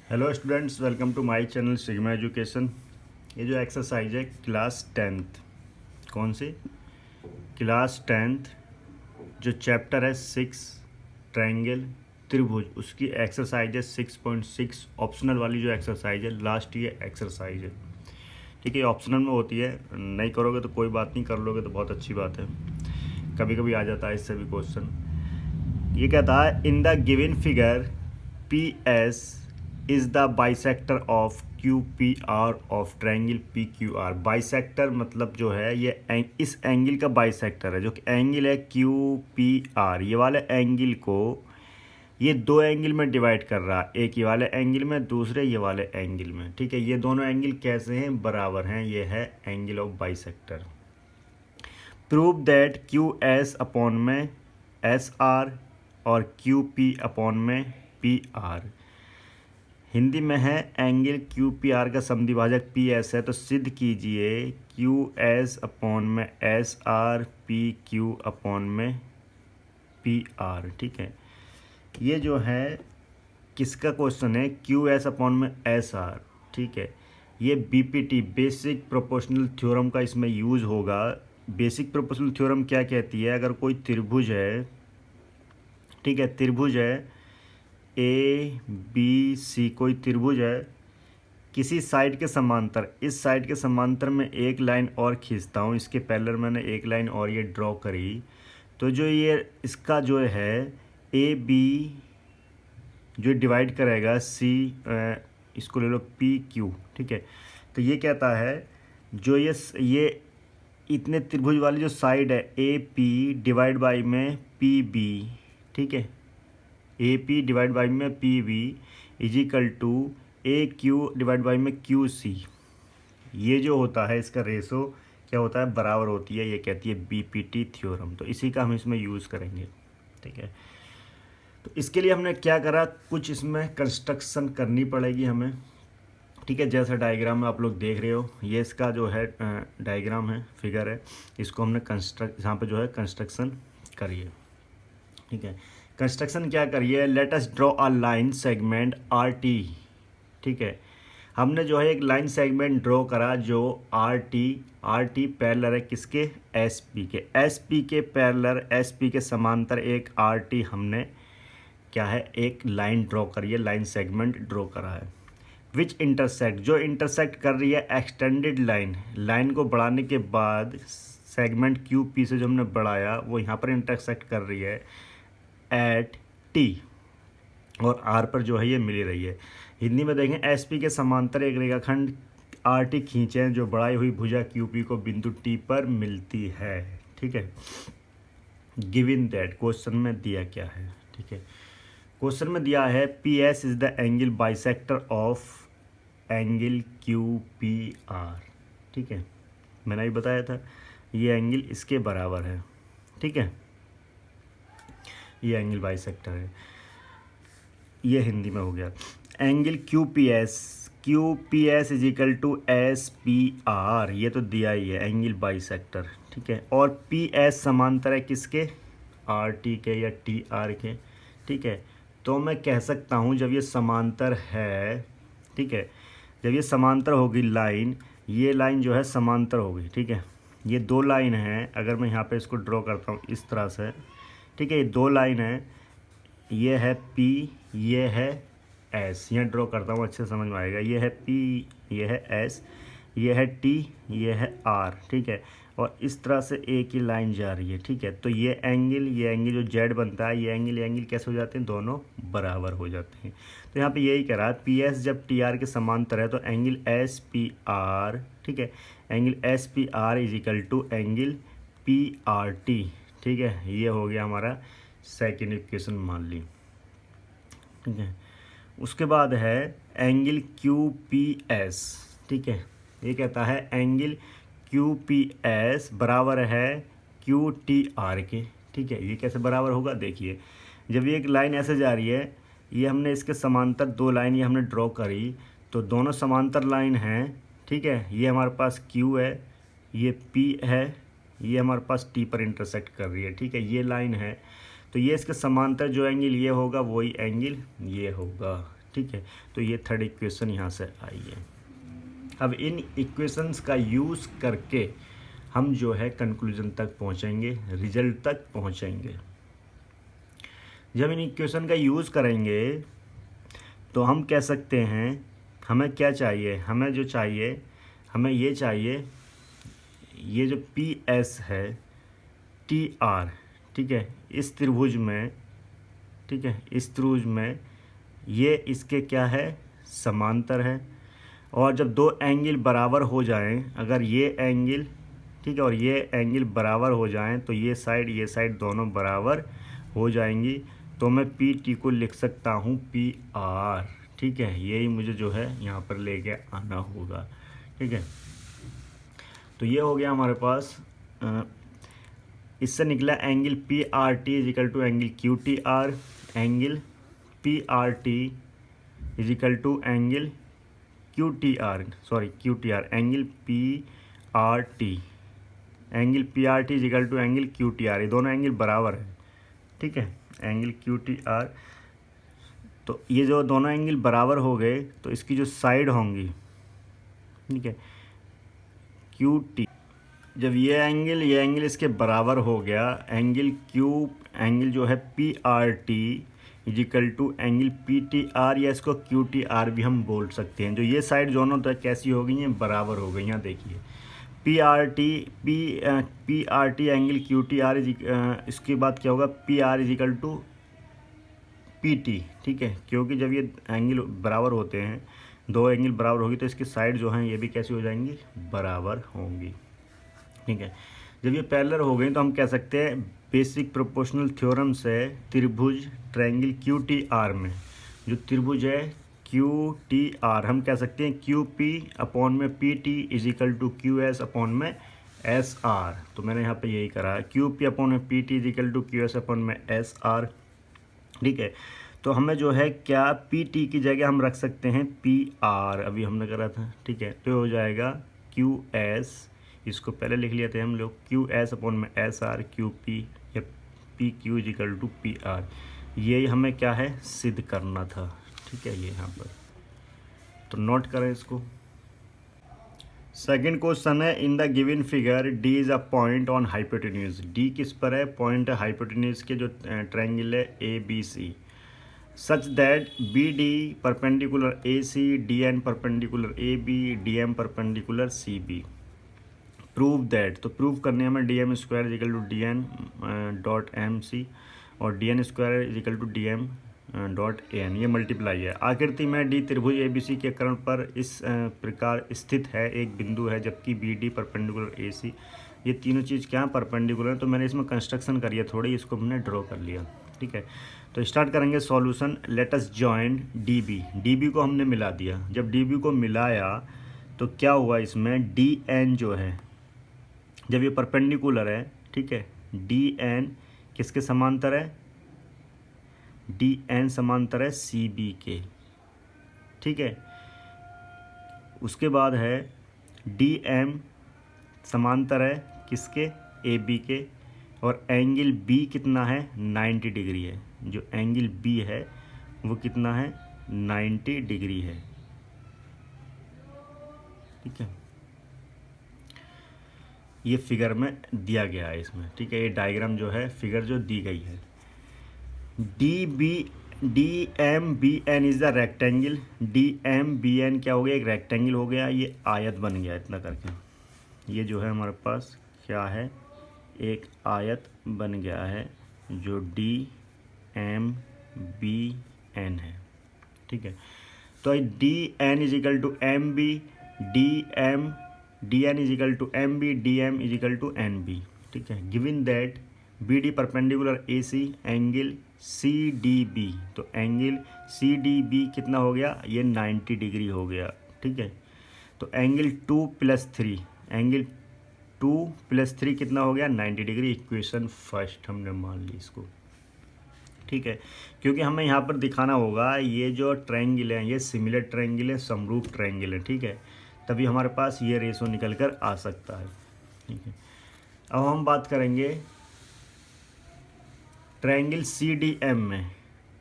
Hello students, welcome to my channel sigma education. ये जो exercise है क्लास टेंथ, कौन सी क्लास टेंथ, जो चैप्टर है 6 ट्रायंगल त्रिभुज, उसकी एक्सरसाइज है 6.6 ऑप्शनल वाली जो एक्सरसाइज है, लास्ट ये एक्सरसाइज है। ठीक है, ऑप्शनल में होती है, नहीं करोगे तो कोई बात नहीं, कर लोगे तो बहुत अच्छी बात है। कभी कभी आ जाता है इससे भी क्वेश्चन। ये कहता है in the given figure P S is the bisector of Q P R of triangle P Q R. Bisector मतलब जो है ये इस एंगल का बाइसेक्टर है, जो कि एंगल है क्यू पी आर। ये वाले एंगल को ये दो एंगल में डिवाइड कर रहा है, एक ये वाले एंगल में, दूसरे ये वाले एंगल में। ठीक है, ये दोनों एंगल कैसे हैं? बराबर हैं। ये है angle of bisector. Prove that Q S upon में एस आर और क्यू पी अपॉन में पी आर। हिंदी में है एंगल क्यू पी आर का समद्विभाजक पी एस है, तो सिद्ध कीजिए क्यू एस अपॉन में S R P Q upon में पी आर। ठीक है, ये जो है किसका क्वेश्चन है? क्यू एस अपॉन में एस आर। ठीक है, ये बीपीटी बेसिक प्रोपोर्शनल थ्योरम का इसमें यूज़ होगा। बेसिक प्रोपोर्शनल थ्योरम क्या कहती है? अगर कोई त्रिभुज है, ठीक है, त्रिभुज है ए बी सी, कोई त्रिभुज है, किसी साइड के समांतर, इस साइड के समांतर में एक लाइन और खींचता हूँ, इसके पैरेलल मैंने एक लाइन और ये ड्रॉ करी, तो जो ये इसका जो है ए बी जो डिवाइड करेगा सी, इसको ले लो पी क्यू। ठीक है, तो ये कहता है जो ये इतने त्रिभुज वाली जो साइड है ए पी डिवाइड बाई में पी बी, ठीक है, ए पी डिवाइड बाई में P B is equal to A Q divide by में क्यू सी। ये जो होता है इसका रेशो क्या होता है? बराबर होती है। ये कहती है बीपीटी थ्योरम, तो इसी का हम इसमें यूज़ करेंगे। ठीक है, तो इसके लिए हमने क्या करा, कुछ इसमें कंस्ट्रक्शन करनी पड़ेगी हमें। ठीक है, जैसा डायग्राम में आप लोग देख रहे हो, ये इसका जो है डायग्राम है, फिगर है, इसको हमने यहाँ पे जो है कंस्ट्रक्शन करिए। ठीक है, कंस्ट्रक्शन क्या करिए? Let us draw a line segment R T. ठीक है, हमने जो है एक लाइन सेगमेंट ड्रॉ करा जो आर टी पैरेलल है किसके? एस पी के। एस पी के पैरेलल, एस पी के समांतर एक आर टी हमने क्या है, एक लाइन ड्रॉ करी है, लाइन सेगमेंट ड्रॉ करा है। विच इंटरसेक्ट, जो इंटरसेक्ट कर रही है एक्सटेंडेड लाइन, लाइन को बढ़ाने के बाद सेगमेंट क्यू पी से जो हमने बढ़ाया वो यहाँ पर इंटरसेक्ट कर रही है एट टी, और आर पर जो है ये मिली रही है। हिंदी में देखें, एस पी के समांतर एक रेखाखंड आर टी खींचे जो बढ़ाई हुई भुजा क्यू पी को बिंदु टी पर मिलती है। ठीक है, गिवन दैट, क्वेश्चन में दिया क्या है? ठीक है, क्वेश्चन में दिया है P S is the angle bisector of angle Q P R. ठीक है, मैंने अभी बताया था ये एंगल इसके बराबर है। ठीक है, ये एंगल बाइसेक्टर है। ये हिंदी में हो गया। Angle Q P S is equal to S P R, ये तो दिया ही है, एंगल बाइसेक्टर। ठीक है, और पी एस समांतर है किसके? आर टी के या टी आर के। ठीक है, तो मैं कह सकता हूँ जब ये समांतर है, ठीक है, जब ये समांतर होगी लाइन, ये लाइन जो है समांतर होगी। ठीक है, ये दो लाइन है, अगर मैं यहाँ पे इसको ड्रॉ करता हूँ इस तरह से, ठीक है, ये दो लाइन है, ये है P, ये है S। यहाँ ड्रॉ करता हूँ, अच्छे समझ में आएगा। ये है P, ये है S, ये है T, ये है R। ठीक है, और इस तरह से एक ही लाइन जा रही है। ठीक है, तो ये एंगल जो Z बनता है, ये एंगल कैसे हो जाते हैं? दोनों बराबर हो जाते हैं। तो यहाँ पे यही कह रहा है PS जब TR के समांतर है तो एंगल SPR, ठीक है, angle SPR is equal to angle PRT। ठीक है, ये हो गया हमारा सेकेंड इक्वेशन मान ली। ठीक है, उसके बाद है एंगल क्यू पी एस। ठीक है, ये कहता है एंगल क्यू पी एस बराबर है क्यू टी आर के। ठीक है, ये कैसे बराबर होगा? देखिए, जब ये एक लाइन ऐसे जा रही है, ये हमने इसके समांतर दो लाइन ये हमने ड्रॉ करी, तो दोनों समांतर लाइन हैं। ठीक है, ये हमारे पास क्यू है, ये पी है, ये हमारे पास टी पर इंटरसेक्ट कर रही है। ठीक है, ये लाइन है, तो ये इसके समांतर जो एंगल ये होगा वही एंगल ये होगा। ठीक है। तो ये थर्ड इक्वेशन यहाँ से आई है। अब इन इक्वेशंस का यूज़ करके हम जो है कंक्लूजन तक पहुँचेंगे, रिजल्ट तक पहुँचेंगे। जब इन इक्वेशन का यूज़ करेंगे तो हम कह सकते हैं हमें क्या चाहिए, हमें जो चाहिए, हमें ये चाहिए, ये जो पी एस है टी आर, ठीक है, इस त्रिभुज में, ठीक है, इस त्रिभुज में ये इसके क्या है, समांतर है। और जब दो एंगल बराबर हो जाएं, अगर ये एंगल, ठीक है, और ये एंगल बराबर हो जाएं तो ये साइड दोनों बराबर हो जाएंगी। तो मैं पी टी को लिख सकता हूँ पी आर, ठीक है। यही मुझे जो है यहाँ पर लेके आना होगा, ठीक है। तो ये हो गया हमारे पास, इससे निकला angle P R T is equal to angle Q T R, angle P R T is equal to angle Q T R, sorry Q T R, angle P R T, angle P R T is equal to angle Q T R, ये दोनों angle बराबर है, ठीक है, angle Q T are. तो ये जो दोनों एंगल बराबर हो गए तो इसकी जो साइड होंगी, ठीक है, क्यू टी, जब ये एंगल इसके बराबर हो गया, एंगल क्यू, एंगल जो है P R T is equal to angle P T R, या इसको क्यू टी आर भी हम बोल सकते हैं। जो ये साइड दोनों तक कैसी हो गई हैं, बराबर हो गई। यहाँ देखिए P R T angle Q T R इसके बाद क्या होगा, P R is equal to P T, ठीक है, क्योंकि जब ये एंगल बराबर होते हैं, दो एंगल बराबर होगी तो इसकी साइड जो हैं ये भी कैसी हो जाएंगी, बराबर होंगी, ठीक है। जब ये पैरेलल हो गई तो हम कह सकते हैं बेसिक प्रोपोर्शनल थ्योरम से त्रिभुज ट्रायंगल क्यू टी आर में, जो त्रिभुज है क्यू टी आर, हम कह सकते हैं क्यू पी अपॉन में P T is equal to Q S upon में एस आर। तो मैंने यहाँ पे यही करा है, क्यू पी अपॉन में P T is equal to Q S upon में एस आर, ठीक है। तो हमें जो है क्या, पी टी की जगह हम रख सकते हैं पी आर, अभी हमने करा था, ठीक है। तो हो जाएगा क्यू एस, इसको पहले लिख लिए थे हम लोग, क्यू एस अपॉन में एस आर, क्यू पी या P Q is equal to P R. ये हमें क्या है, सिद्ध करना था, ठीक है, ये यहाँ पर। तो नोट करें इसको। सेकंड क्वेश्चन है, in the given figure D is a point on hypotenuse. D किस पर है, पॉइंट है हाइपोटेन्यूज के जो ट्रायंगल है A B C, such that B D perpendicular A C, D N perpendicular A B, D M perpendicular C B. Prove that, तो prove करने हमें D M square is equal to D N dot M C और D N square is equal to D M dot A N, ये multiply है। आकृति में D त्रिभुज ए B सी के कर्ण पर इस प्रकार स्थित है, एक बिंदु है, जबकि B D perpendicular A C, ये तीनों चीज़ क्या परपेंडिकुलर है। तो मैंने इसमें कंस्ट्रक्शन करी है थोड़ी, इसको हमने ड्रॉ कर लिया, ठीक है। तो स्टार्ट करेंगे solution. Let us join D B, D B को हमने मिला दिया। जब डी बी को मिलाया तो क्या हुआ, इसमें डी एन जो है, जब ये परपेंडिकुलर है, ठीक है, डी एन किसके समांतर है, डी एन समांतर है सी बी के, ठीक है। उसके बाद है डी एम समांतर है किसके, ए बी के, और एंगल बी कितना है, 90 डिग्री है। जो एंगल बी है वो कितना है, 90 डिग्री है, ठीक है। ये फिगर में दिया गया है इसमें, ठीक है। ये डायग्राम जो है, फिगर जो दी गई है, D M B N is the rectangle. D M B N क्या हो गया, एक रेक्टेंगल हो गया, ये आयत बन गया इतना करके। ये जो है हमारे पास क्या है, एक आयत बन गया है जो डी एम बी एन है, ठीक है। तो D N is equal to M B, D N is equal to M B, D M is equal to N B, ठीक है। Given that B D perpendicular A C, angle C D B, तो angle C D B कितना हो गया, ये 90 degree हो गया, ठीक है। तो एंगल 2 + 3, एंगल 2 + 3 कितना हो गया, 90 डिग्री। इक्वेशन फर्स्ट हमने मान ली इसको, ठीक है। क्योंकि हमें यहाँ पर दिखाना होगा ये जो ट्रायंगल है ये सिमिलर ट्रायंगल है, समरूप ट्रायंगल है, ठीक है, तभी हमारे पास ये रेशो निकल कर आ सकता है, ठीक है। अब हम बात करेंगे ट्रायंगल सी डी एम में,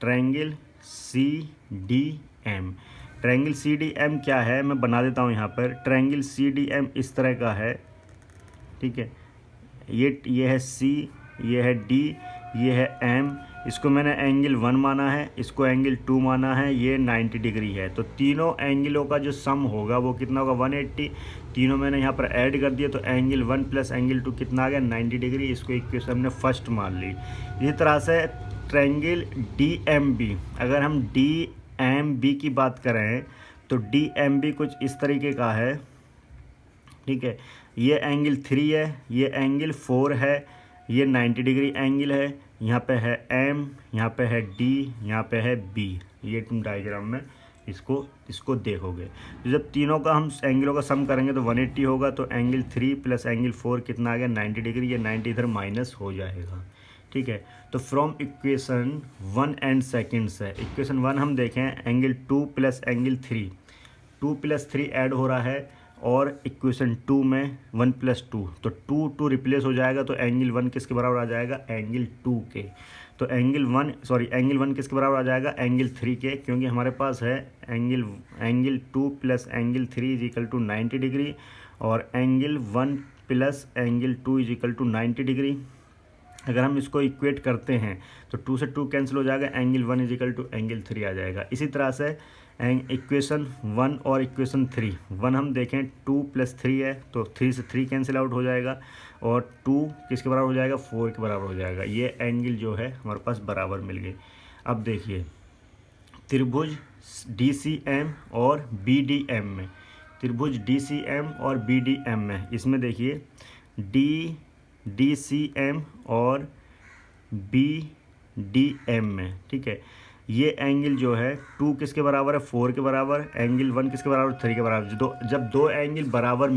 triangle C D M. Triangle C D M क्या है मैं बना देता हूँ यहाँ पर। ट्रायंगल सी डी एम इस तरह का है, ठीक है। ये है सी, ये है डी, ये है एम। इसको मैंने एंगल 1 माना है, इसको एंगल 2 माना है, ये 90 डिग्री है। तो तीनों एंगलों का जो सम होगा वो कितना होगा 180। तीनों मैंने यहाँ पर ऐड कर दिया तो एंगल 1 प्लस एंगल 2 कितना आ गया 90 डिग्री। इसको इक्वेशन हमने फर्स्ट मान ली। इसी तरह से ट्रायंगल डी एम बी, अगर हम डी एम बी की बात करें तो डी एम बी कुछ इस तरीके का है, ठीक है। ये एंगल 3 है, ये एंगल 4 है, ये 90 डिग्री एंगल है। यहाँ पे है एम, यहाँ पे है डी, यहाँ पे है बी। ये तुम डायग्राम में इसको देखोगे। तो जब तीनों का हम एंगलों का सम करेंगे तो 180 होगा। तो एंगल 3 प्लस एंगल 4 कितना आ गया 90 डिग्री। ये 90 इधर माइनस हो जाएगा, ठीक है। तो फ्रॉम इक्वेशन 1 एंड सेकेंड्स है। इक्वेशन 1 हम देखें angle 2 plus angle 3, 2 plus 3 add हो रहा है और इक्वेशन 2 में 1 प्लस 2, तो 2 रिप्लेस हो जाएगा। तो एंगल 1 किसके बराबर आ जाएगा एंगल 2 के। तो एंगल 1 किसके बराबर आ जाएगा एंगल 3 के, क्योंकि हमारे पास है angle 2 plus angle 3 is equal to 90 degree और angle 1 plus angle 2 is equal to 90 degree. अगर हम इसको इक्वेट करते हैं तो 2 से 2 कैंसिल हो जाएगा, angle 1 is equal to angle 3 आ जाएगा। इसी तरह से इक्वेशन 1 और इक्वेशन 3, 1 हम देखें 2 प्लस 3 है तो 3 से 3 कैंसिल आउट हो जाएगा और 2 किसके बराबर हो जाएगा 4 के बराबर हो जाएगा। ये एंगल जो है हमारे पास बराबर मिल गए। अब देखिए त्रिभुज डी सी एम और बी डी एम में, त्रिभुज डी सी एम और बी डी एम में, इसमें देखिए डी सी एम और बी डी एम में, ठीक है। ये एंगल जो है 2 किसके बराबर है 4 के बराबर, एंगल 1 किसके बराबर 3 के बराबर। जब दो एंगल बराबर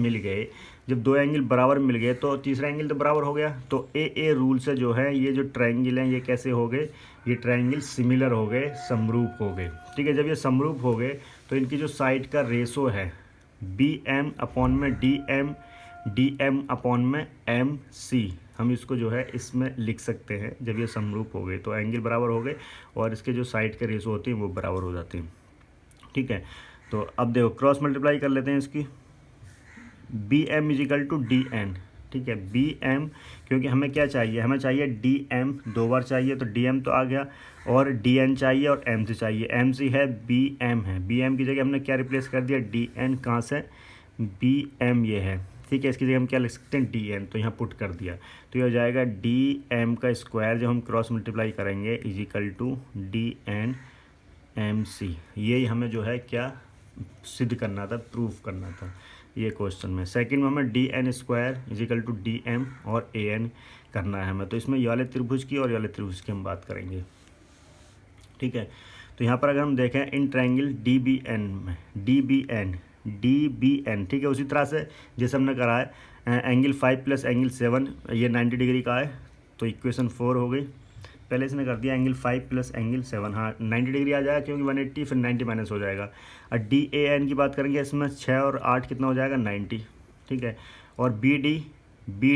मिल गए तो तीसरा एंगल तो बराबर हो गया। तो ए रूल से जो है ये जो ट्रायंगल हैं ये कैसे हो गए, ये ट्रायंगल सिमिलर हो गए, समरूप हो गए, ठीक है। जब ये समरूप हो गए तो इनकी जो साइड का रेशो है बी एम अपॉन में डी एम अपॉन में एम सी, हम इसको जो है इसमें लिख सकते हैं। जब ये समरूप हो गए तो एंगल बराबर हो गए और इसके जो साइड के रेशो होती हैं वो बराबर हो जाते हैं, ठीक है। तो अब देखो क्रॉस मल्टीप्लाई कर लेते हैं इसकी। B M is equal to D N, ठीक है। बी एम क्योंकि हमें क्या चाहिए, हमें चाहिए डी एम 2 बार चाहिए तो डी एम तो आ गया और डी एन चाहिए और एम सी चाहिए। एम सी है बी एम है, बी एम की जगह हमने क्या रिप्लेस कर दिया डी एन, कहाँ से बी एम ये है, ठीक है। इसकी जगह हम क्या लिख सकते हैं डी एन, तो यहाँ पुट कर दिया तो ये हो जाएगा डी एम का स्क्वायर जब हम क्रॉस मल्टीप्लाई करेंगे is equal to D N M C. ये हमें जो है क्या सिद्ध करना था, प्रूफ करना था ये क्वेश्चन में। सेकंड में हमें D N square is equal to D M और ए एन करना है हमें। तो इसमें ये वाले त्रिभुज की और ये वाले त्रिभुज की हम बात करेंगे, ठीक है। तो यहाँ पर अगर हम देखें in triangle D B N में, डी बी एन, ठीक है। उसी तरह से जैसे हमने करा है एंगल 5 प्लस एंगल 7 ये 90 डिग्री का है तो इक्वेशन 4 हो गई। पहले इसने कर दिया एंगल 5 प्लस एंगल 7, हाँ 90 डिग्री आ जाएगा क्योंकि 180 फिर 90 माइनस हो जाएगा। और डी ए एन की बात करेंगे इसमें 6 और 8 कितना हो जाएगा 90, ठीक है। और बी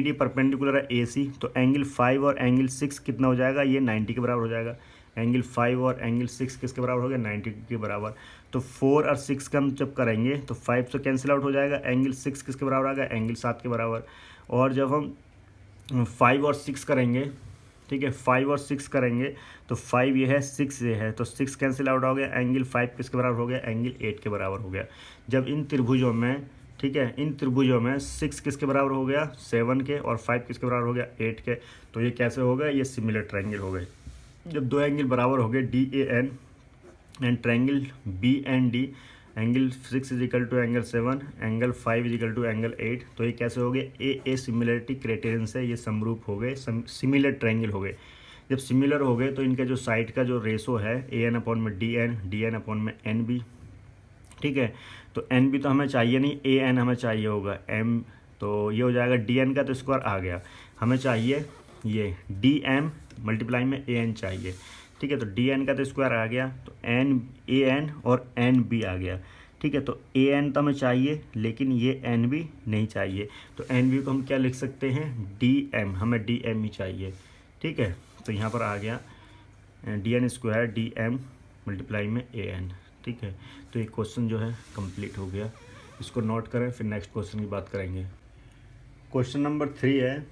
डी परपेंडिकुलर है ए सी, तो एंगल 5 और एंगल 6 कितना हो जाएगा ये 90 के बराबर हो जाएगा। एंगल 5 और एंगल 6 किसके बराबर हो गया 90 के बराबर। तो 4 और 6 का हम जब करेंगे तो 5 से कैंसिल आउट हो जाएगा, एंगल 6 किसके बराबर आ गया एंगल 7 के बराबर। और जब हम 5 और 6 करेंगे, ठीक है, 5 और 6 करेंगे तो 5 ये है 6 ये है तो 6 कैंसिल आउट हो गया, एंगल 5 किसके बराबर हो गया एंगल 8 के बराबर हो गया। जब इन त्रिभुजों में, ठीक है, इन त्रिभुजों में 6 किसके बराबर हो गया 7 के और 5 किसके बराबर हो गया 8 के, तो ये कैसे हो गए ये सिमिलर ट्रायंगल हो गए। जब दो एंगल बराबर हो गए D A N and triangle B and D, angle 6 is equal to angle 7, angle 5 is equal to angle 8, तो ये कैसे हो गए ए सिमिलरिटी क्राइटेरियन से ये समरूप हो गए, सिमिलर ट्रायंगल हो गए। जब सिमिलर हो गए तो इनका जो साइड का जो रेशो है ए एन अपॉन में डी एन अपॉन में एन बी, ठीक है। तो एन बी तो हमें चाहिए नहीं, ए एन हमें चाहिए होगा एम, तो ये हो जाएगा डी एन का तो स्क्वायर आ गया, हमें चाहिए ये डी एम मल्टीप्लाई में ए एन चाहिए, ठीक है। तो डी एन का तो स्क्वायर आ गया तो एन ए एन और एन बी आ गया, ठीक है। तो ए एन तो हमें चाहिए लेकिन ये एन बी नहीं चाहिए, तो एन बी को हम क्या लिख सकते हैं डी एम, हमें डी एम ही चाहिए, ठीक है। तो यहाँ पर आ गया D N square D M multiply में ए एन, ठीक है, तो ये क्वेश्चन जो है कंप्लीट हो गया। इसको नोट करें, फिर नेक्स्ट क्वेश्चन की बात करेंगे। क्वेश्चन नंबर 3 है,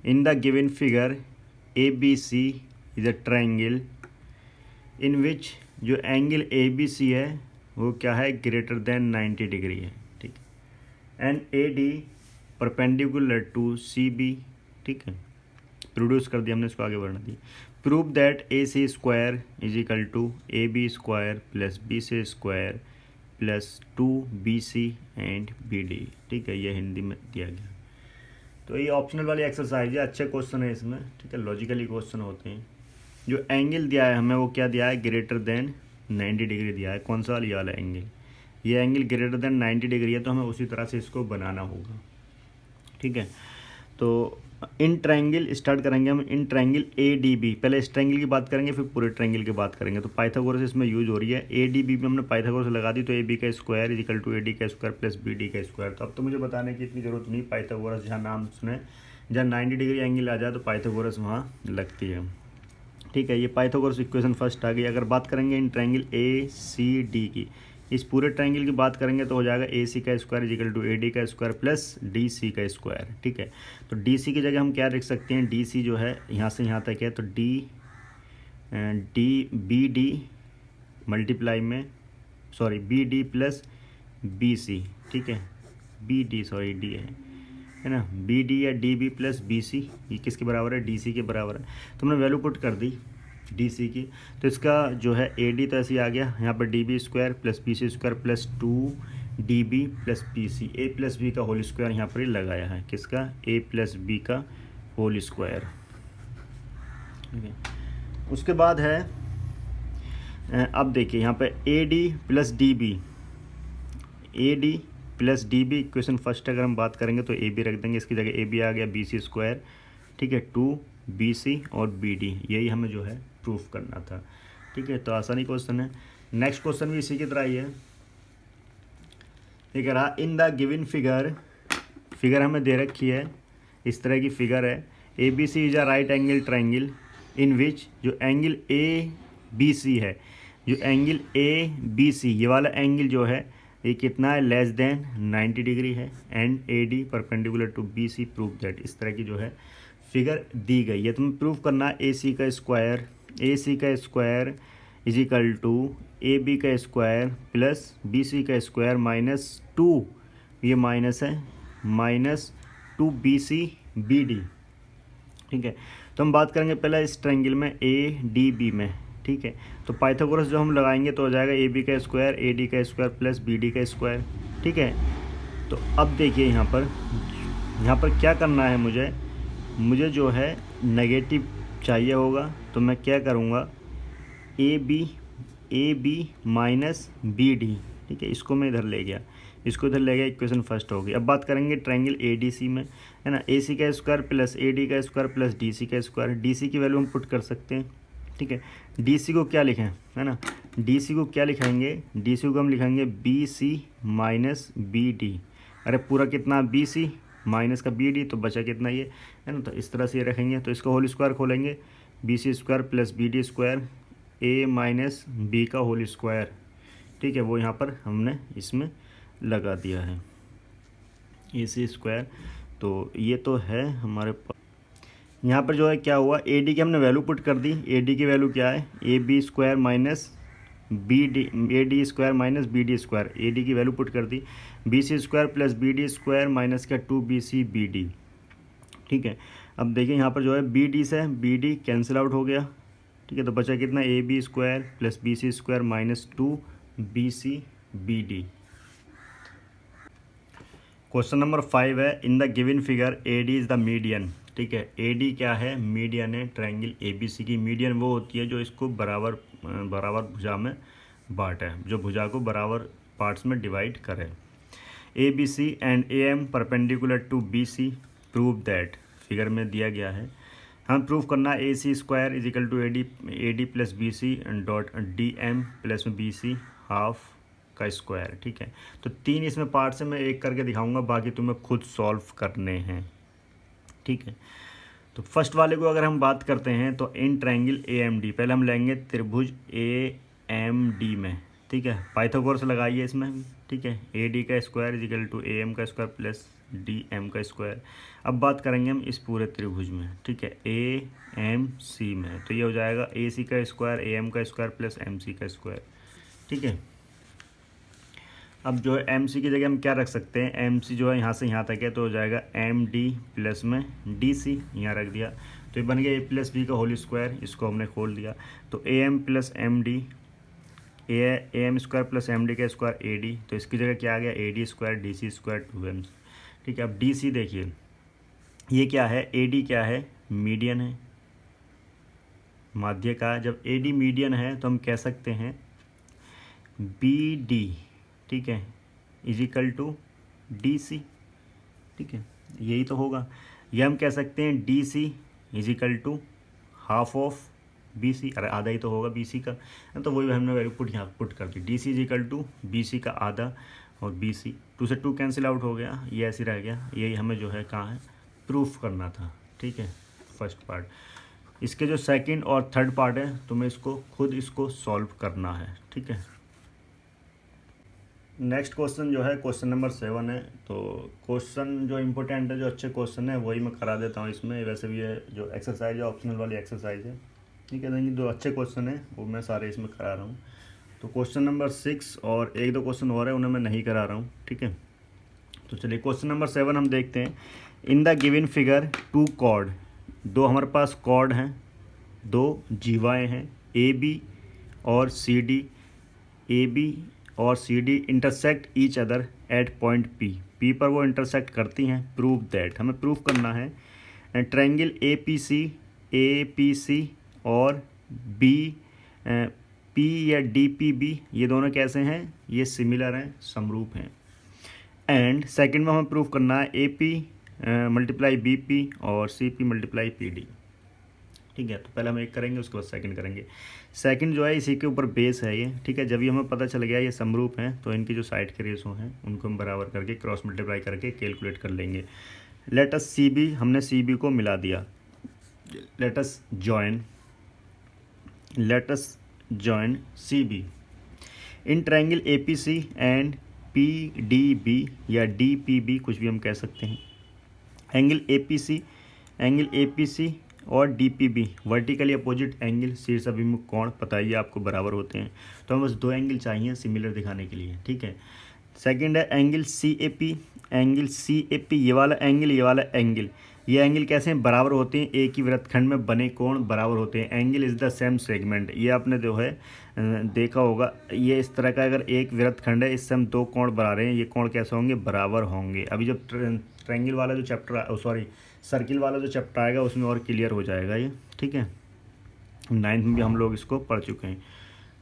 in the given figure A B C is a triangle in which जो एंगल ए बी सी है वो क्या है, ग्रेटर देन 90 डिग्री है। ठीक है, and A D perpendicular to C B. ठीक है, प्रोड्यूस कर दिया हमने, इसको आगे बढ़ना दी। Prove that A C square is equal to A B square plus B C square plus 2BC and BD। ठीक है, ये हिंदी में दिया गया। तो ये ऑप्शनल वाली एक्सरसाइज है, अच्छे क्वेश्चन है इसमें। ठीक है, लॉजिकली क्वेश्चन होते हैं। जो एंगल दिया है हमें वो क्या दिया है, ग्रेटर देन 90 डिग्री दिया है। कौन सा वाला, ये वाला एंगल। ये एंगल ग्रेटर देन 90 डिग्री है, तो हमें उसी तरह से इसको बनाना होगा। ठीक है, तो इन ट्रायंगल स्टार्ट करेंगे हम, इन ट्रायंगल ADB। पहले इस ट्रायंगल की बात करेंगे, फिर पूरे ट्रायंगल की बात करेंगे। तो पाइथागोरस इसमें यूज हो रही है। ADB में हमने पाइथागोरस लगा दी, तो AB का square is equal to AD का स्क्वायर प्लस BD का स्क्वायर। तो अब तो मुझे बताने की इतनी जरूरत नहीं, पाइथागोरस जहाँ नाम सुने, जहाँ 90 डिग्री एंगल आ जाए तो पाइथागोरस वहाँ लगती है। ठीक है, ये पाइथागोरस इक्वेशन फर्स्ट आ गई। अगर बात करेंगे इन ट्रायंगल ACD की, इस पूरे ट्रायंगल की बात करेंगे तो हो जाएगा AC का square is equal to AD का स्क्वायर प्लस DC का स्क्वायर। ठीक है, तो DC की जगह हम क्या रख सकते हैं, DC जो है यहाँ से यहाँ तक है, तो BD मल्टीप्लाई में, सॉरी BD प्लस BC। ठीक है, BD सॉरी D है ना, BD या DB प्लस BC, ये किसके बराबर है, DC के बराबर है। तो हमने वैल्यू पुट कर दी DC की, तो इसका जो है AD तो ऐसे ही आ गया, यहाँ पर DB square plus BC square plus 2DB plus BC, A plus B का होल स्क्वायर यहाँ पर ही लगाया है। किसका, A प्लस B का होल स्क्वायर। उसके बाद है, अब देखिए यहाँ पे AD plus DB, AD plus DB equation first अगर हम बात करेंगे तो AB रख देंगे, इसकी जगह AB आ गया BC स्क्वायर। ठीक है, 2BC और BD, यही हमें जो है प्रूफ करना था। ठीक है, तो आसानी क्वेश्चन है। नेक्स्ट क्वेश्चन भी इसी की तरह ही है। ये कह रहा, इन द गिवन फिगर हमें दे रखी है, इस तरह की फिगर है। ABC is a right angle triangle in which जो एंगल ABC है, जो एंगल ABC ये वाला एंगल जो है ये कितना है, लेस देन 90 डिग्री है, and AD perpendicular to BC। Prove that, इस तरह की जो है फिगर दी गई है। तुम्हें प्रूव करना है AC का square is equal to AB का स्क्वायर प्लस BC का स्क्वायर माइनस 2, ये माइनस है, माइनस 2BC BD। ठीक है, तो हम बात करेंगे पहले इस ट्रायंगल में ADB में। ठीक है, तो पाइथागोरस जो हम लगाएंगे तो हो जाएगा AB का स्क्वायर AD का स्क्वायर प्लस BD का स्क्वायर। ठीक है, तो अब देखिए यहाँ पर क्या करना है, मुझे जो है नेगेटिव चाहिए होगा, तो मैं क्या करूँगा, AB माइनस BD। ठीक है, इसको मैं इधर ले गया, इक्वेशन फर्स्ट हो गई। अब बात करेंगे ट्रायंगल ADC में, है ना, AC का स्क्वायर प्लस AD का स्क्वायर प्लस DC का स्क्वायर। DC की वैल्यू हम पुट कर सकते हैं। ठीक है, DC को क्या लिखें, है ना, DC को क्या लिखाएंगे, DC को हम लिखेंगे BC माइनस BD। अरे पूरा कितना, BC माइनस का BD, तो बचा कितना ये, है ना, तो इस तरह से ये रखेंगे। तो इसका होल स्क्वायर खोलेंगे, BC square plus BD square A minus B का होल स्क्वायर। ठीक है, वो यहाँ पर हमने इसमें लगा दिया है, AC स्क्वायर। तो ये तो है हमारे पास। यहाँ पर जो है क्या हुआ, AD की हमने वैल्यू पुट कर दी। AD की वैल्यू क्या है, AB square minus AD square minus BD square. AD की वैल्यू पुट कर दी, BC square plus BD square minus का 2BC BD। ठीक है, अब देखिए यहाँ पर जो है BD से BD कैंसिल आउट हो गया। ठीक है, तो बचा कितना, AB square plus BC square minus 2BC BD। Question number 5 है, in the given figure AD is the median. ठीक है, AD क्या है, मीडियन है ट्रायंगल ABC की। मीडियन वो होती है जो इसको बराबर भुजा में बांटे, जो भुजा को बराबर पार्ट्स में डिवाइड करे। ABC and AM perpendicular to BC। Prove that, figure में दिया गया है, हम प्रूव करना है AC square is equal to AD plus BC dot DM plus BC half का स्क्वायर। ठीक है, तो 3 इसमें पार्ट्स है, मैं एक करके दिखाऊंगा, बाकी तुम्हें खुद सॉल्व करने हैं। ठीक है, तो फर्स्ट वाले को अगर हम बात करते हैं तो इन ट्रायंगल AMD, पहले हम लेंगे त्रिभुज AMD में। ठीक है, पाइथागोरस लगाइए इसमें भी, ठीक है। ए डी का square is equal to A M का स्क्वायर प्लस डी एम का स्क्वायर। अब बात करेंगे हम इस पूरे त्रिभुज में, ठीक है, ए एम सी में, तो ये हो जाएगा ए सी का स्क्वायर ए एम का स्क्वायर प्लस एम सी का स्क्वायर, ठीक है। अब जो है एम सी की जगह हम क्या रख सकते हैं, एम सी जो है यहाँ से यहाँ तक है तो हो जाएगा एम डी प्लस में डी सी, यहाँ रख दिया तो ये बन गया ए प्लस बी का होल स्क्वायर, इसको हमने खोल दिया तो A M plus M D, A M square plus M D का स्क्वायर ए डी, तो इसकी जगह क्या आ गया A D square D C square two M, ठीक है। अब डी सी देखिए ये क्या है, ए डी क्या है, मीडियन है, माध्य का। जब ए डी मीडियन है तो हम कह सकते हैं बी डी, ठीक है, इजिकल टू डी सी, ठीक है, यही तो होगा। ये हम कह सकते हैं D C is equal to half of B C, अरे आधा ही तो होगा बी सी का, तो वही हमने वैल्यू पुट यहाँ पुट कर दी, D C is equal to B C का आधा और बी सी, 2 से 2 कैंसिल आउट हो गया, ये ऐसे रह गया। यही हमें जो है कहाँ है प्रूफ करना था, ठीक है, फर्स्ट पार्ट। इसके जो सेकंड और थर्ड पार्ट है तुम्हें इसको खुद इसको सॉल्व करना है, ठीक है। नेक्स्ट क्वेश्चन जो है क्वेश्चन नंबर 7 है। तो क्वेश्चन जो इम्पोर्टेंट है, जो अच्छे क्वेश्चन है वही मैं करा देता हूँ इसमें। वैसे भी ये जो एक्सरसाइज है ऑप्शनल वाली एक्सरसाइज है, ठीक है, लेकिन जो अच्छे क्वेश्चन है वो मैं सारे इसमें करा रहा हूँ। तो क्वेश्चन नंबर 6 और 1-2 क्वेश्चन और है उन्हें मैं नहीं करा रहा हूँ, ठीक है। तो चलिए क्वेश्चन नंबर 7 हम देखते हैं। In the given figure 2 chord, 2 हमारे पास कॉर्ड हैं, 2 जीवाएँ हैं, ए बी और सी डी, ए बी और C D intersect each other at point P, P पर वो इंटरसेक्ट करती हैं। प्रूव दैट, हमें प्रूव करना है ट्रायंगल ए पी सी और बी पी या डी पी बी, ये दोनों कैसे हैं, ये सिमिलर हैं, समरूप हैं। एंड सेकंड में हमें प्रूव करना है A P multiply B P और C P multiply P D, ठीक है। तो पहले हम एक करेंगे उसके बाद सेकंड करेंगे। सेकंड जो है इसी के ऊपर बेस है ये, ठीक है। जब ये हमें पता चल गया ये समरूप हैं तो इनकी जो साइड के रेशो हैं उनको हम बराबर करके क्रॉस मल्टीप्लाई करके कैलकुलेट कर लेंगे। लेट अस सी बी, हमने सी बी को मिला दिया। Let us join C B in triangle A P C and P D B या डी पी बी, कुछ भी हम कह सकते हैं। एंगल ए पी सी और D P B vertically opposite angle, शीर्ष अभिमुख कोण पता ही आपको बराबर होते हैं, तो हमें बस 2 एंगल चाहिए सिमिलर दिखाने के लिए, ठीक है। सेकंड है एंगल सी ए पी, ये वाला एंगल, ये एंगल कैसे हैं, बराबर होते हैं। एक ही वृत्तखंड में बने कोण बराबर होते हैं। Angle is the same segment, ये आपने जो है देखा होगा, ये इस तरह का अगर एक वृत्तखंड है इससे हम 2 कोण बना रहे हैं, ये कोण कैसे होंगे, बराबर होंगे। अभी जब ट्रायंगल वाला जो चैप्टर सर्किल वाला जो चैप्टर आएगा उसमें और क्लियर हो जाएगा ये, ठीक है। 9th में भी हम लोग इसको पढ़ चुके हैं।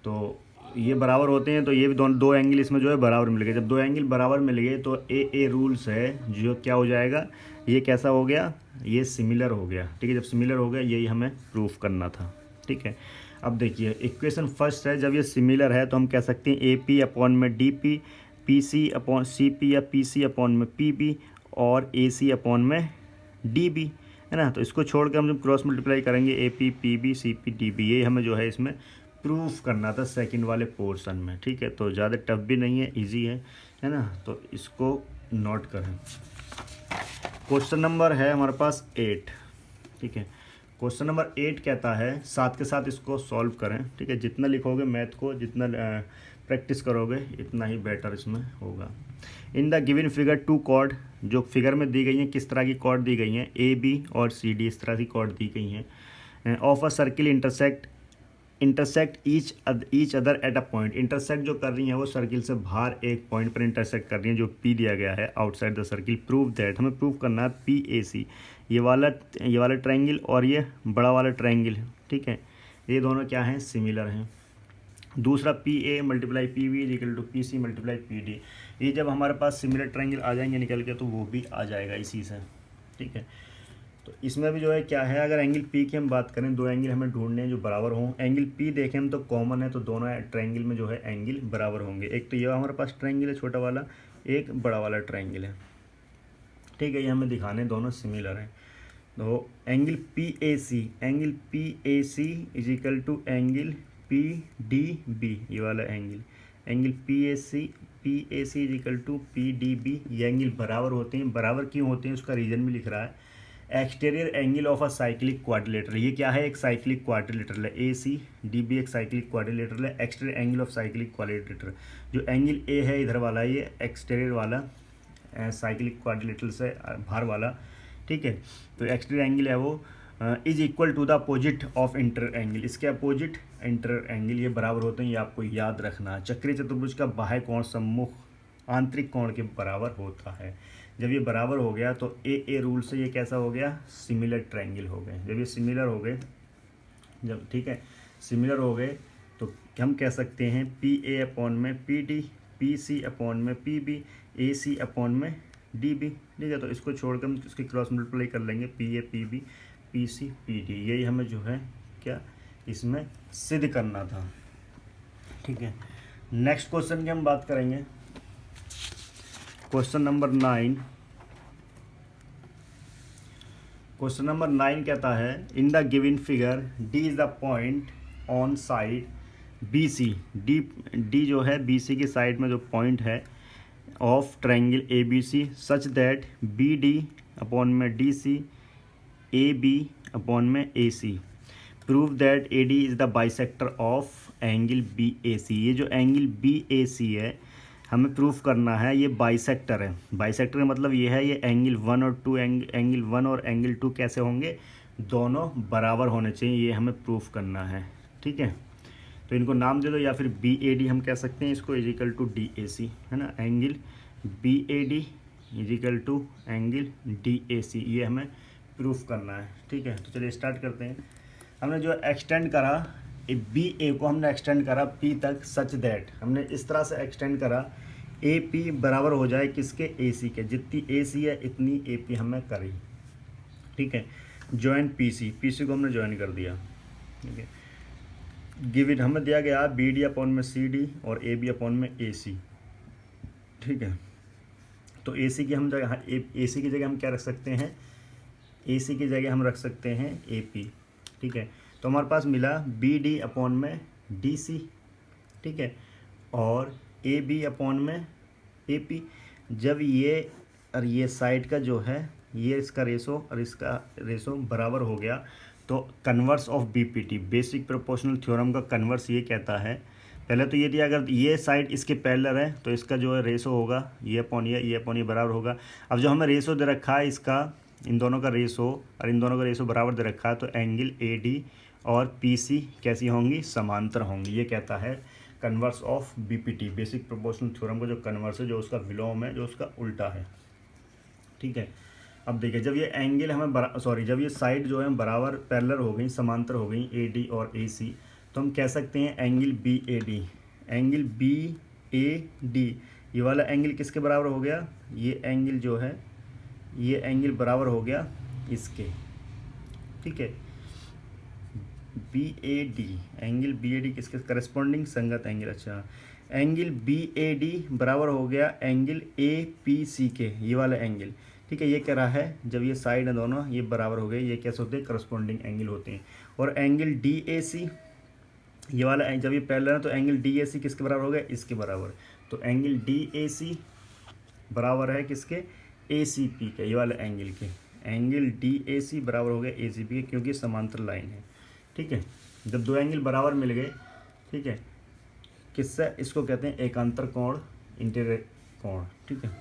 तो ये बराबर होते हैं, तो ये भी 2 एंगल इसमें जो है बराबर मिल गए। जब 2 एंगल बराबर मिल गए तो ए रूल्स है जो क्या हो जाएगा, ये कैसा हो गया, ये सिमिलर हो गया, ठीक है। जब सिमिलर हो गया यही हमें प्रूफ करना था, ठीक है। अब देखिए इक्वेशन फर्स्ट है, जब ये सिमिलर है तो हम कह सकते हैं ए पी अपॉन में D P, P C upon C P या पी सी अपॉन में पी बी और ए सी अपॉन में डी बी, है ना। तो इसको छोड़ के हम जब क्रॉस मल्टीप्लाई करेंगे A P P B C P D B, ये हमें जो है इसमें प्रूफ करना था सेकंड वाले पोर्शन में, ठीक है। तो ज़्यादा टफ भी नहीं है, इजी है ना। तो इसको नोट करें। क्वेश्चन नंबर है हमारे पास 8, ठीक है। क्वेश्चन नंबर 8 कहता है, साथ के साथ इसको सॉल्व करें, ठीक है। जितना लिखोगे मैथ को, जितना प्रैक्टिस करोगे इतना ही बेटर इसमें होगा। In the given figure 2 chord, जो फिगर में दी गई हैं किस तरह की कॉर्ड दी गई हैं, ए बी और सी डी, इस तरह की कॉर्ड दी गई हैं। Of a circle intersect each other at a point, intersect जो कर रही हैं वो सर्किल से बाहर एक पॉइंट पर इंटरसेक्ट कर रही हैं जो पी दिया गया है outside the circle. Prove that, हमें प्रूव करना है पी ए सी, ये वाला ट्रायंगल और ये बड़ा वाला ट्रायंगल, ठीक है, ये दोनों क्या हैं, सिमिलर हैं। दूसरा P A multiply P B equal to P C multiply P D, ये जब हमारे पास सिमिलर ट्रायंगल आ जाएंगे निकल के तो वो भी आ जाएगा इसी से, ठीक है। तो इसमें भी जो है क्या है, अगर एंगल पी की हम बात करें, 2 एंगल हमें ढूंढने हैं जो बराबर हों। एंगल पी देखें हम तो कॉमन है, तो दोनों ट्रायंगल में जो है एंगल बराबर होंगे। एक तो ये हमारे पास ट्रायंगल है छोटा वाला, एक बड़ा वाला ट्रायंगल है, ठीक है। ये हमें दिखाने दोनों सिमिलर हैं। तो angle P A C is equal to angle P D B, ये वाला angle angle P A C is equal to P D B. ये एंगल बराबर होते हैं। बराबर क्यों होते हैं उसका रीज़न भी लिख रहा है। Exterior angle of a cyclic quadrilateral, ये क्या है, एक साइक्लिक क्वाड्रिलेटरल है। ए सी डी बी एक साइक्लिक क्वाड्रिलेटरल है। Exterior angle of cyclic quadrilateral, जो एंगल ए है इधर वाला, ये एक्सटीरियर वाला साइक्लिक क्वाड्रिलेटरल से बाहर वाला, ठीक है। तो एक्सटीरियर एंगल है वो is equal to the opposite of inter angle, इसके अपोजिट इंटर एंगल ये बराबर होते हैं। ये आपको याद रखना। चक्रीय चतुर्भुज का बाह्य कोण सम्मुख आंतरिक कोण के बराबर होता है। जब ये बराबर हो गया तो ए रूल से ये कैसा हो गया, सिमिलर ट्रायंगल हो गए। जब ये सिमिलर हो गए, जब ठीक है सिमिलर हो गए तो हम कह सकते हैं पी ए अपॉन में P D, P C upon में P B, A C upon में डी बी, ठीक है। तो इसको छोड़कर हम इसकी क्रॉस मल्टीप्लाई कर लेंगे, P A P B P C P D. यही हमें जो है क्या इसमें सिद्ध करना था, ठीक है। नेक्स्ट क्वेश्चन की हम बात करेंगे, क्वेश्चन नंबर 9। क्वेश्चन नंबर 9 कहता है in the given figure D is the point on side B C. D जो है बी सी की साइड में जो पॉइंट है of triangle A B C such that B D upon में D C, A B upon में A C. Prove that A D is the bisector of angle B A C. ये जो angle B A C है हमें proof करना है, ये bisector है। बाइसेक्टर का मतलब ये है ये एंगल 1 और 2, एंगल 1 और एंगल 2 कैसे होंगे, दोनों बराबर होने चाहिए। ये हमें प्रूफ करना है, ठीक है। तो इनको नाम दे दो, या फिर बी ए डी हम कह सकते हैं इसको, is equal to D A C, है ना। Angle B A D is equal to angle D A C, ये हमें प्रूफ करना है, ठीक है। तो चलिए स्टार्ट करते हैं। हमने जो एक्सटेंड करा बी ए को, हमने एक्सटेंड करा पी तक, सच दैट हमने इस तरह से एक्सटेंड करा ए पी बराबर हो जाए किसके, ए सी के। जितनी ए सी है इतनी ए पी हमें करी, ठीक है। ज्वाइन पी सी को हमने ज्वाइन कर दिया, ठीक है। गिवन हमें दिया गया बी डी अपॉन में सी डी और ए बी अपॉन में ए सी, ठीक है। तो ए सी की हम जगह ए सी की जगह हम क्या रख सकते हैं, ए सी की जगह हम रख सकते हैं ए पी, ठीक है। तो हमारे पास मिला बी डी अपॉन में डी सी, ठीक है, और ए बी अपॉन में ए पी। जब ये और ये साइड का जो है ये इसका रेशो और इसका रेशो बराबर हो गया तो converse of B P T, basic proportional theorem का कन्वर्स ये कहता है। पहले तो ये दिया अगर ये साइड इसके पैरेलल है तो इसका जो है रेशो होगा ये अपॉन ये बराबर होगा। अब जो हमें रेशो दे रखा है इसका, इन दोनों का रेशो और इन दोनों का रेशो बराबर दे रखा है, तो एंगल ए डी और पी सी कैसी होंगी, समांतर होंगी। ये कहता है converse of B P T, basic proportional theorem का जो कन्वर्स है, जो उसका विलोम है, जो उसका उल्टा है, ठीक है। अब देखिए जब ये एंगल हमें जब ये साइड जो है बराबर पैरेलल हो गई, समांतर हो गई ए डी और ए सी, तो हम कह सकते हैं angle B A D. Angle B A D ये वाला एंगल किसके बराबर हो गया, ये एंगल जो है ये एंगल बराबर हो गया इसके, ठीक है। B A D, angle B A D किसके करस्पॉन्डिंग संगत एंगल, अच्छा एंगल बी ए डी बराबर हो गया एंगल ए पी सी के, ये वाला एंगल, ठीक है। ये कह रहा है जब ये साइड है दोनों ये बराबर हो गए, ये कैसे होते हैं, करस्पॉन्डिंग एंगल होते हैं। और एंगल डी ए सी ये वाला जब ये पैरेलल है तो एंगल डी ए सी किसके बराबर हो गया, इसके बराबर। तो एंगल डी ए सी बराबर है किसके, ए सी पी के, ये वाले एंगल के। एंगल डी ए सी बराबर हो गया ए सी पी के, क्योंकि समांतर लाइन है, ठीक है। जब दो एंगल बराबर मिल गए, ठीक है, किससे, इसको कहते हैं एकांतर कोण, इंटीरियर कोण, ठीक है।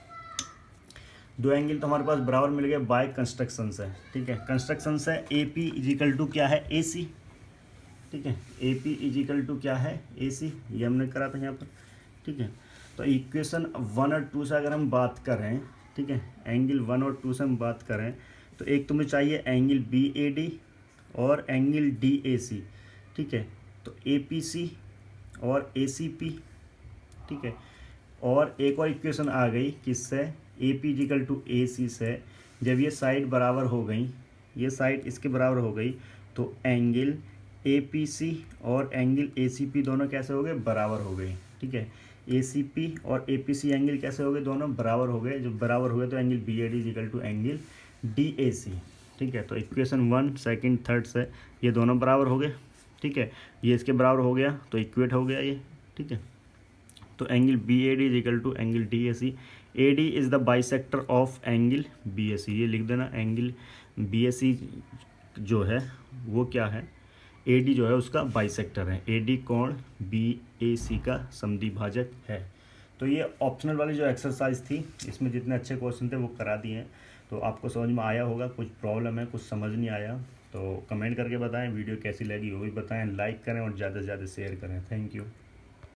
दो एंगल तो हमारे पास बराबर मिल गए बाय कंस्ट्रक्शन से, ठीक है। कंस्ट्रक्शन से ए पी इजिकल टू क्या है, ए सी, ठीक है। ए पी इजिकल टू क्या है, ए सी, ये हमने करा था यहाँ पर, ठीक है। तो इक्वेशन 1 और 2 से अगर हम बात करें, ठीक है, एंगल 1 और 2 से हम बात करें तो एक तुम्हें चाहिए एंगल बी ए डी और एंगल डी ए सी, ठीक है। तो ए पी सी और ए सी पी, ठीक है। और एक और इक्वेशन आ गई किससे, ए पी इजिकल टू ए सी से। जब ये साइड बराबर हो गई, ये साइड इसके बराबर हो गई, तो एंगल ए पी सी और एंगल ए सी पी दोनों कैसे हो गए, बराबर हो गए, ठीक है। ए सी पी और ए पी सी एंगल कैसे हो गए, दोनों बराबर हो गए। जब बराबर हुए तो angle B A D is equal to angle D A C, ठीक है। तो इक्वेशन 1 सेकंड थर्ड से ये दोनों बराबर हो गए, ठीक है। ये इसके बराबर हो गया तो इक्वेट हो गया ये, ठीक है। तो angle B A D is equal to angle D A C. A D is the bisector of angle B A C, ये लिख देना। एंगल बी ए सी जो है वो क्या है, ए डी जो है उसका बाइसेक्टर है। ए डी कोण बी ए सी का समद्विभाजक है। तो ये ऑप्शनल वाली जो एक्सरसाइज थी, इसमें जितने अच्छे क्वेश्चन थे वो करा दिए हैं। तो आपको समझ में आया होगा। कुछ प्रॉब्लम है, कुछ समझ नहीं आया तो कमेंट करके बताएं। वीडियो कैसी लगी वो भी बताएं। लाइक करें और ज़्यादा से ज़्यादा शेयर करें। Thank you.